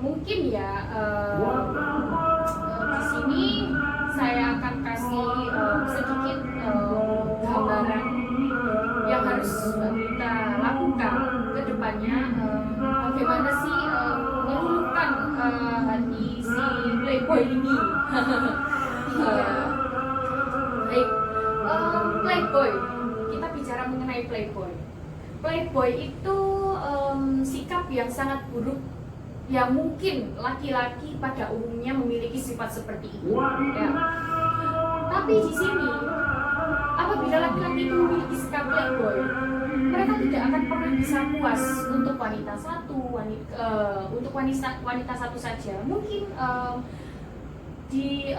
mungkin ya di sini saya akan kasih sedikit gambaran yang harus kita lakukan ke depannya, bagaimana sih meluluhkan hati si playboy ini. Baik, playboy, kita bicara mengenai playboy. Playboy itu sikap yang sangat buruk, yang mungkin laki-laki pada umumnya memiliki sifat seperti itu. Ya. Tapi di sini, apabila laki-laki itu memiliki sikap playboy, mereka tidak akan pernah bisa puas untuk wanita satu, untuk wanita satu saja. Mungkin si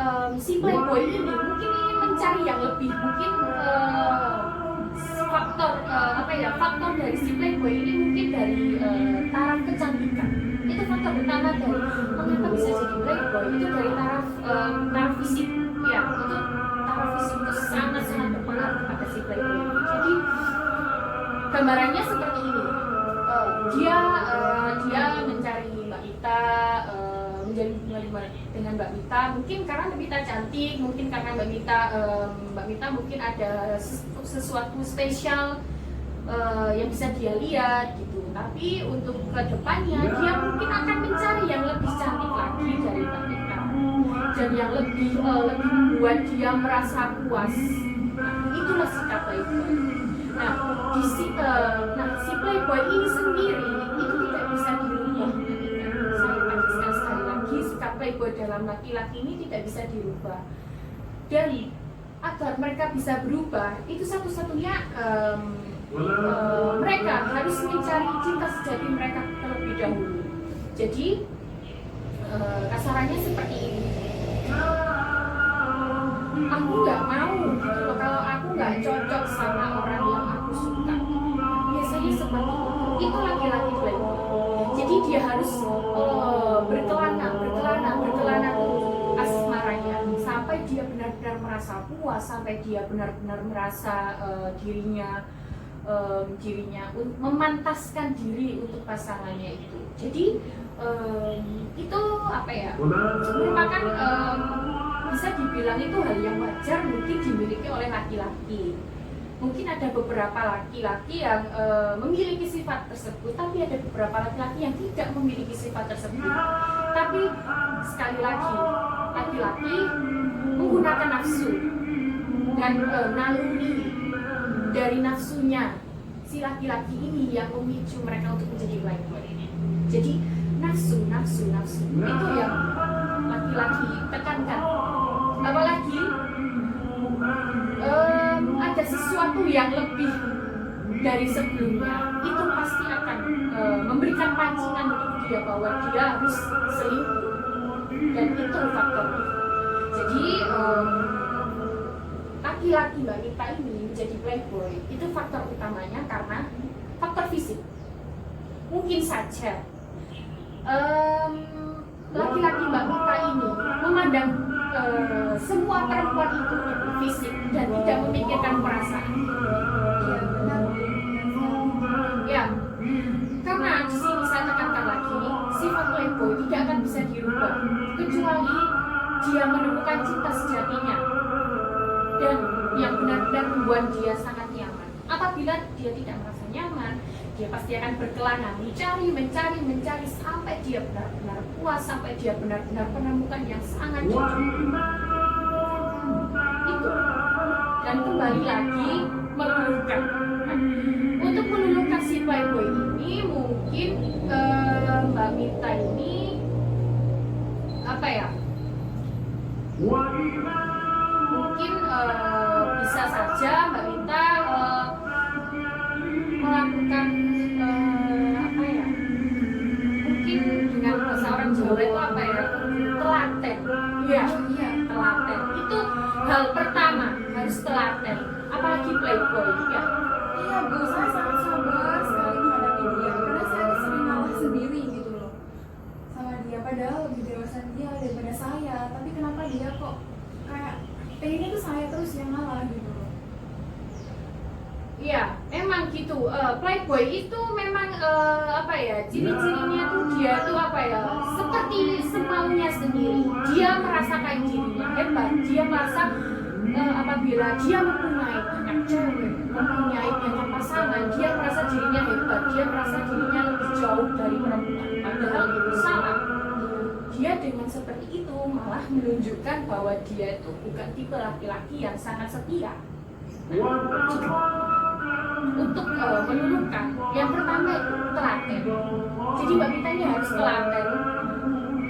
playboy ini mungkin ingin mencari yang lebih, mungkin faktor dari si playboy ini mungkin dari taraf kecantikan. Itu faktor utama dari mengapa bisa jadi playboy, itu dari taraf fisik ya. Itu taraf fisik itu sangat berpengaruh pada si playboy ini. Jadi gambarannya seperti ini, dia mencari Mbak Mita, menjadi hubungan dengan Mbak Mita, mungkin karena Mbak Mita cantik, mungkin karena Mbak Mita mungkin ada sesuatu spesial yang bisa dia lihat gitu. Tapi untuk kedepannya dia mungkin akan mencari yang lebih cantik lagi dari Mbak Mita, dan yang lebih membuat dia merasa puas. Itulah sikap playboy. Nah, si playboy ini sendiri itu tidak bisa dirubah. Saya tegaskan sekali lagi, sikap playboy dalam laki-laki ini tidak bisa dirubah. Dari agar mereka bisa berubah, itu satu-satunya mereka harus mencari cinta sejati mereka terlebih dahulu. Jadi kasarannya seperti ini, aku nggak mau gitu loh, kalau aku nggak cocok sama orang yang aku suka, biasanya seperti itu laki-laki playboy. Jadi dia harus berkelana tuh asmaranya sampai dia benar-benar merasa puas, sampai dia benar-benar merasa dirinya memantaskan diri untuk pasangannya itu. Jadi itu apa ya, merupakan bisa dibilang itu hal yang wajar mungkin dimiliki oleh laki-laki. Mungkin ada beberapa laki-laki yang memiliki sifat tersebut, tapi ada beberapa laki-laki yang tidak memiliki sifat tersebut. Tapi sekali lagi, laki-laki menggunakan nafsu dan naluri dari nafsunya si laki-laki ini yang memicu mereka untuk menjadi playboy. Jadi nafsu itu yang laki-laki tekankan. Apalagi ada sesuatu yang lebih dari sebelumnya, itu pasti akan memberikan pancingan untuk dia bahwa dia harus selingkuh, dan itu faktor. Jadi laki-laki wanita ini menjadi playboy itu faktor utamanya karena faktor fisik. Mungkin saja laki-laki wanita ini memandang semua perempuan itu fisik dan tidak memikirkan perasaan. Ya, karena di sini saya tekankan lagi, sifat playboy tidak akan bisa dirubah kecuali dia menemukan cinta sejatinya dan yang benar-benar membuat dia sangat nyaman. Apabila dia tidak merasa nyaman, dia pasti akan berkelana mencari sampai dia benar-benar puas, sampai dia benar-benar menemukan yang sangat cocok. Itu. Dan kembali lagi meluluhkan. Untuk meluluhkan si playboy ini mungkin Mbak Mita ini apa ya? Mungkin bisa saja Mbak Mita melakukan apa ya? Mungkin dengan bahasa orang Jawa itu apa ya? Telaten. Iya, telaten. Itu hal pertama, harus telaten. Apalagi playboy ya. Iya Bu, saya sangat sabar sekali menghadapi dia karena saya sering ngalah sendiri gitu loh sama dia, padahal lebih dewasa dia daripada saya, tapi kenapa dia kok kayak pengennya tuh saya terus yang ngalah gitu loh. Iya, memang gitu. Playboy itu memang apa ya, ciri-cirinya tuh dia tuh apa ya, seperti semaunya sendiri. Dia merasakan dirinya hebat. Dia merasa apabila dia mempunyai banyak cewek, mempunyai banyak pasangan, dia merasa dirinya hebat. Dia merasa dirinya lebih jauh dari perempuan. Padahal itu salah. Dia dengan seperti itu malah menunjukkan bahwa dia itu bukan tipe laki-laki yang sangat setia. Untuk meluluhkan, yang pertama itu telaten. Jadi Mbak Mita ini harus telaten.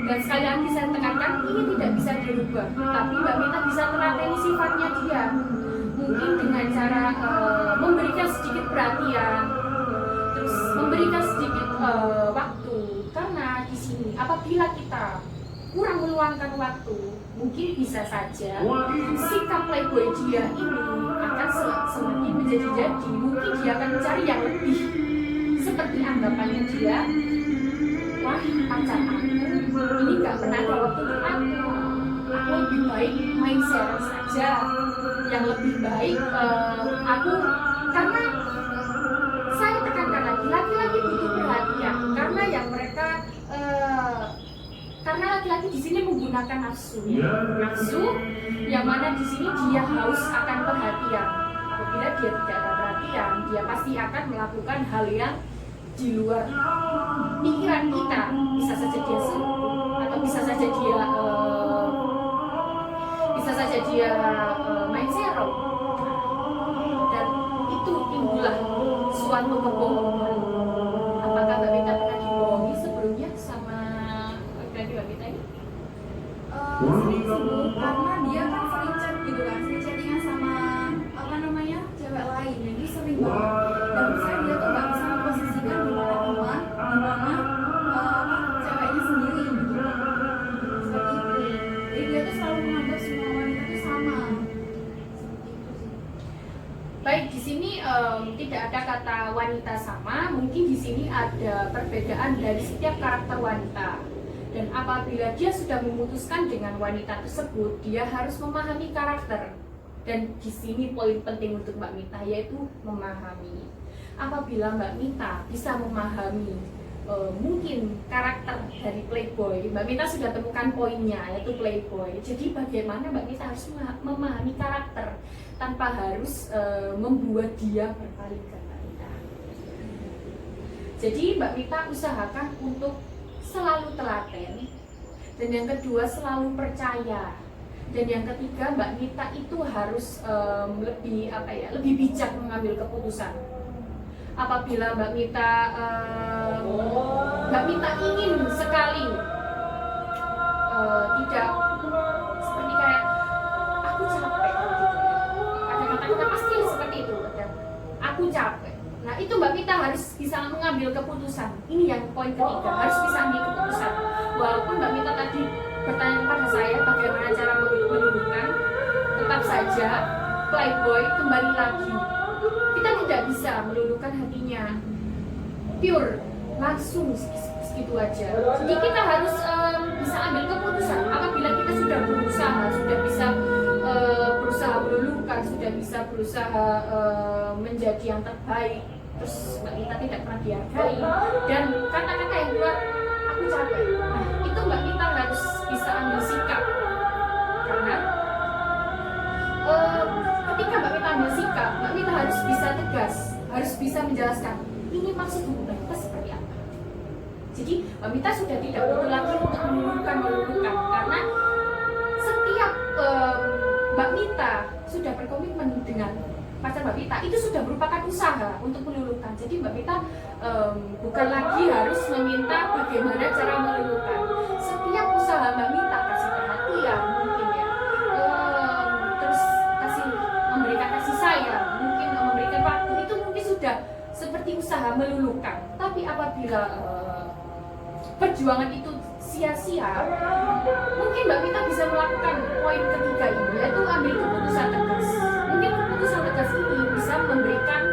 Dan sekali lagi saya tekankan, ini tidak bisa dirubah, tapi Mbak Mita bisa telateni sifatnya dia. Mungkin dengan cara memberikan sedikit perhatian, terus memberikan sedikit waktu. Karena di sini apabila kita kurang meluangkan waktu, mungkin bisa saja sikap playboy dia ini akan semakin menjadi-jadi. Mungkin dia akan mencari yang lebih, seperti anggapannya dia, wah pacar aku ini gak pernah ada waktu untuk aku lebih baik main share saja, yang lebih baik aku, karena saya tekankan lagi, laki-laki butuh perhatian, karena yang mereka karena laki-laki di sini menggunakan nafsu, nafsu yang mana di sini dia haus akan perhatian. Apabila dia tidak ada perhatian, dia pasti akan melakukan hal yang di luar pikiran kita. Bisa saja dia selingkuh, atau bisa saja dia main serong, dan itu timbullah suatu kebohongan. Apakah Mbak Mita pernah dibohongi sebelumnya sama Mbak Mita ini? Sering sih Bu, karena dia kan sering chat gitu kan, sering chattingan banget. Dan menurut saya dia tuh nggak bisa memposisikan di mana teman, di mana ceweknya sendiri gitu. Seperti itu. Jadi dia tuh selalu menganggap semua wanita itu sama. Seperti itu sih. Baik, di sini tidak ada kata wanita sama, mungkin di sini ada perbedaan dari setiap karakter wanita. Dan apabila dia sudah memutuskan dengan wanita tersebut, dia harus memahami karakter. Dan di sini poin penting untuk Mbak Mita yaitu memahami. Apabila Mbak Mita bisa memahami mungkin karakter dari playboy, Mbak Mita sudah temukan poinnya yaitu playboy. Jadi bagaimana Mbak Mita harus memahami karakter tanpa harus membuat dia berkali-kali. Jadi Mbak Mita usahakan untuk selalu telaten, dan yang kedua selalu percaya, dan yang ketiga Mbak Mita itu harus lebih bijak mengambil keputusan. Apabila Mbak Mita ingin sekali tidak seperti kayak aku capek gitu. Ada kata-kata pasti seperti itu, aku capek. Nah itu Mbak Mita harus bisa mengambil keputusan. Ini yang poin ketiga, harus bisa ambil keputusan. Walaupun Mbak Mita tadi bertanya kepada saya bagaimana cara meluluhkan, tetap saja playboy kembali lagi. Kita tidak bisa meluluhkan hatinya pure, langsung segitu aja. Jadi kita harus bisa ambil keputusan. Apabila kita sudah berusaha meluluhkan, sudah bisa berusaha menjadi yang terbaik, terus Mbak Mita tidak pernah dihargai, dan kata-kata yang keluar aku capek. Nah, itu Mbak Mita harus bisa ambil sikap, karena ketika Mbak Mita ambil sikap, Mbak Mita harus bisa tegas, harus bisa menjelaskan ini maksud Mbak Mita seperti apa. Jadi Mbak Mita sudah tidak butuh lagi untuk meluluhkan, karena setiap Mbak Mita sudah berkomitmen dengan pacar Mbak Mita, itu sudah merupakan usaha untuk meluluhkan. Jadi Mbak Mita bukan lagi harus meminta bagaimana cara meluluhkan. Setiap usaha Mbak Mita kasih perhatian mungkin ya, terus memberikan kasih sayang, mungkin memberikan waktu, itu mungkin sudah seperti usaha meluluhkan. Tapi apabila perjuangan itu sia-sia, mungkin Mbak Mita bisa melakukan poin ketiga ini, yaitu ambil keputusan tegas. Mungkin keputusan tegas ini bisa memberikan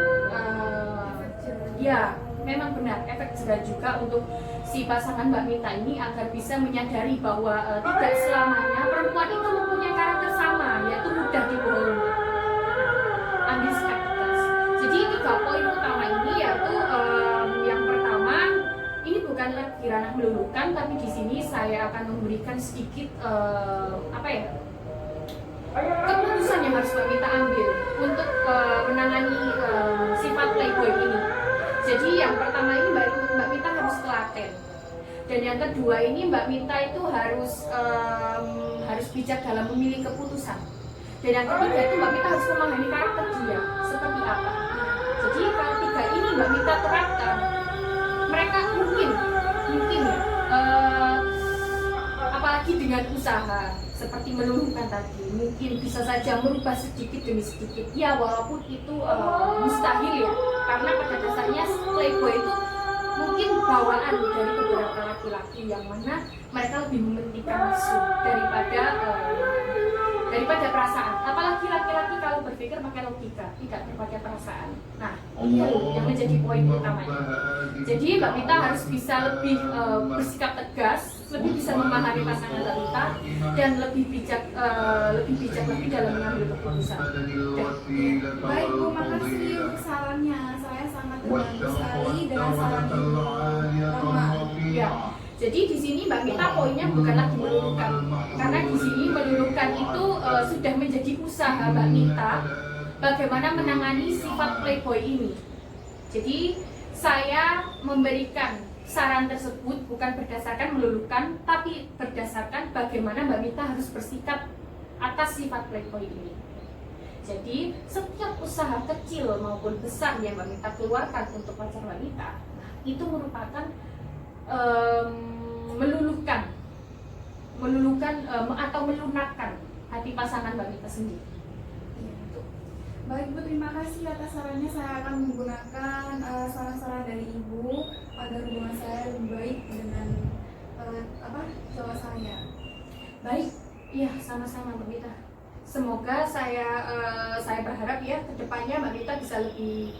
ya memang benar efek jerah juga untuk si pasangan Mbak Mita ini, agar bisa menyadari bahwa tidak selamanya perempuan itu mempunyai karakter sama, yaitu mudah dibohongi. Ambil sikap tegas. Jadi 3 poin utama ini yaitu yang pertama, ini bukan lagi ranah meluluhkan, tapi di sini saya akan memberikan sedikit keputusan yang harus Mbak Mita ambil untuk menangani sifat playboy ini. Jadi yang pertama ini Mbak Mita harus telaten, dan yang kedua ini Mbak Mita itu harus bijak dalam memilih keputusan, dan yang ketiga itu Mbak Mita harus memahami karakter dia seperti apa. Jadi kalau 3 ini Mbak Mita terapkan, mereka mungkin ya, apalagi dengan usaha seperti meluluhkan tadi, mungkin bisa saja merubah sedikit demi sedikit. Ya walaupun itu mustahil ya, karena pada dasarnya playboy itu mungkin bawaan dari beberapa laki-laki yang mana mereka lebih mementingkan nafsu daripada perasaan. Apalagi laki-laki kalau berpikir pakai logika, tidak pakai perasaan. Nah, ini yang menjadi poin utamanya. Jadi Mbak Mita harus bisa lebih bersikap tegas, lebih bisa memahami pasangan Mbak Mita, dan lebih bijak lagi dalam mengambil keputusan. Baik Bu, makasih untuk sarannya. Saya sangat terbantu sekali dengan saran Ibu. Ya. Jadi di sini Mbak Mita poinnya bukan lagi meluluhkan, karena di sini meluluhkan itu sudah menjadi usaha Mbak Mita bagaimana menangani sifat playboy ini. Jadi saya memberikan saran tersebut bukan berdasarkan meluluhkan, tapi berdasarkan bagaimana Mbak Mita harus bersikap atas sifat playboy ini. Jadi setiap usaha kecil maupun besar yang Mbak Mita keluarkan untuk pacar Mbak Mita, itu merupakan meluluhkan atau melunakkan hati pasangan Mbak Mita sendiri. Baik Bu, terima kasih atas sarannya. Saya akan menggunakan saran-saran dari Ibu agar hubungan saya lebih baik dengan cowok saya. Baik, iya sama-sama Mbak Mita. Semoga saya berharap ya kedepannya Mbak Mita bisa lebih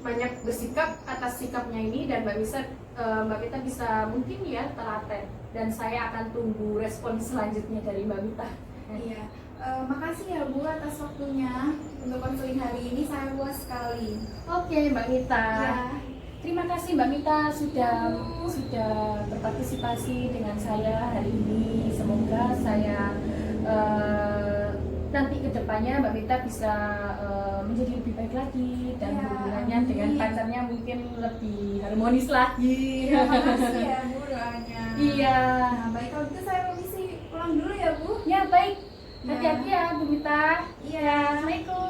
banyak bersikap atas sikapnya ini, dan Mbak Mita bisa mungkin ya telaten, dan saya akan tunggu respon selanjutnya dari Mbak Mita. Iya, makasih ya Bu atas waktunya untuk konseling hari ini, saya puas sekali. Oke Mbak Mita. Ya. Terima kasih Mbak Mita sudah Ya, Bu. berpartisipasi dengan saya hari ini. Semoga saya nanti kedepannya Mbak Mita bisa menjadi lebih baik lagi, dan Ya, hubungannya dengan amin. pacarnya mungkin lebih harmonis lagi. Iya, makasih ya Bu doanya. Iya. Nah, baik kalau gitu saya permisi pulang dulu ya Bu. Ya baik. Ya. Hati-hati ya Bu Mita. Iya. Assalamualaikum.